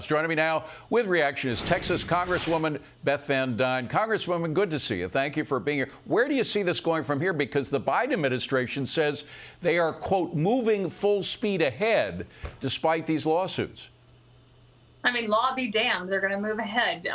Joining me now with reaction is Texas Congresswoman Beth Van Duyne. Congresswoman, good to see you. Thank you for being here. Where do you see this going from here? Because the Biden administration says they are, quote, moving full speed ahead despite these lawsuits. I mean, law be damned. They're going to move ahead.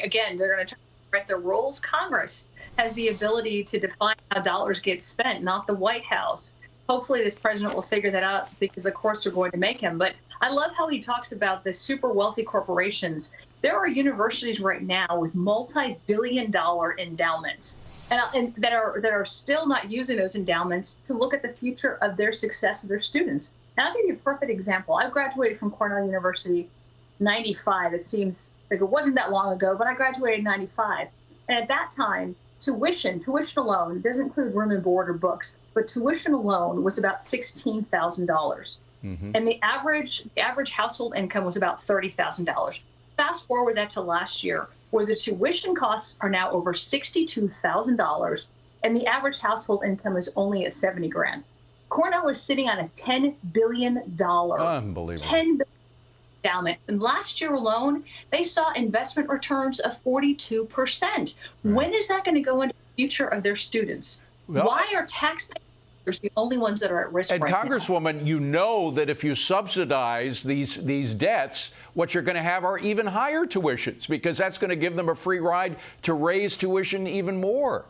Again, they're going to write the rules. Congress has the ability to define how dollars get spent, not the White House. Hopefully this president will figure that out because, of course, they're going to make him. But I love how he talks about the super wealthy corporations. There are universities right now with multi-billion-dollar endowments and that are still not using those endowments to look at the future of their success of their students. And I'll give you a perfect example. I graduated from Cornell University in '95. It seems like it wasn't that long ago, but I graduated in '95. And at that time, tuition alone doesn't include room and board or books, but tuition alone was about $16,000. And the average household income was about $30,000. Fast forward that to last year, where the tuition costs are now over $62,000, and the average household income is only at 70 grand. Cornell is sitting on a $10 billion Unbelievable. $10 billion endowment. And last year alone, they saw investment returns of 42%. When is that going to go into the future of their students? Well, why are taxpayers the only ones that are at risk and right Congresswoman, now? you know that if you subsidize these debts, what you're going to have are even higher tuitions, because that's going to give them a free ride to raise tuition even more.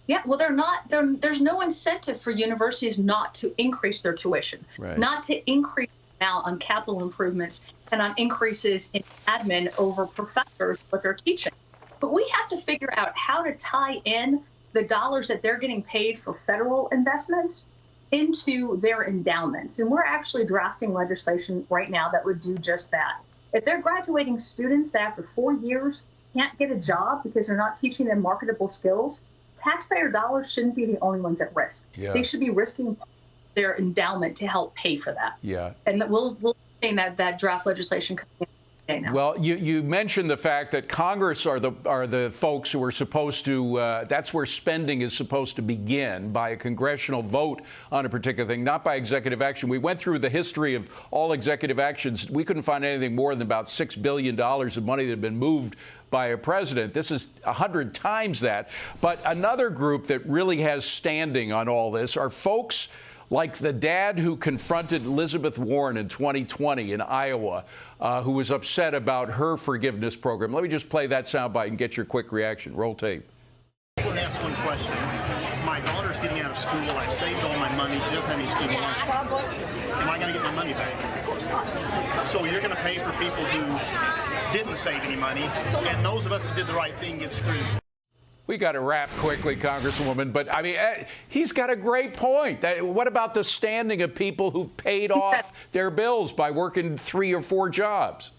Yeah, well, there's no incentive for universities not to increase their tuition, not to increase the amount on capital improvements and on increases in admin over professors, what they're teaching. But we have to figure out how to tie in the dollars that they're getting paid for federal investments into their endowments. And we're actually drafting legislation right now that would do just that. If they're graduating students that after 4 years can't get a job because they're not teaching them marketable skills, taxpayer dollars shouldn't be the only ones at risk. They should be risking their endowment to help pay for that. And we'll see that draft legislation coming in. Well, you mentioned the fact that Congress are the folks who are supposed to, that's where spending is supposed to begin, by a congressional vote on a particular thing, not by executive action. We went through the history of all executive actions. We couldn't find anything more than about $6 billion of money that had been moved by a president. This is 100 times that. But another group that really has standing on all this are folks like the dad who confronted Elizabeth Warren in 2020 in Iowa, who was upset about her forgiveness program. Let me just play that soundbite and get your quick reaction. Roll tape. I want to ask one question. My daughter's getting out of school. I've saved all my money. She doesn't have any student loans. Am I going to get my money back? Of course not. So you're going to pay for people who didn't save any money, and those of us who did the right thing get screwed. We got to wrap quickly, Congresswoman, but I mean, he's got a great point. What about the standing of people who paid off their bills by working 3 or 4 jobs?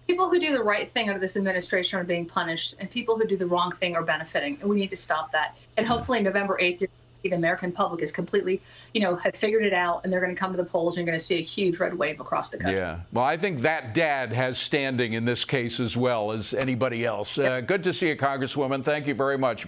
People who do the right thing under this administration are being punished, and people who do the wrong thing are benefiting. And we need to stop that. And hopefully November 8th, the American public is completely, have figured it out, and they're going to come to the polls, and you're going to see a huge red wave across the country. Yeah. Well, I think that dad has standing in this case as well as anybody else. Good to see you, Congresswoman. Thank you very much.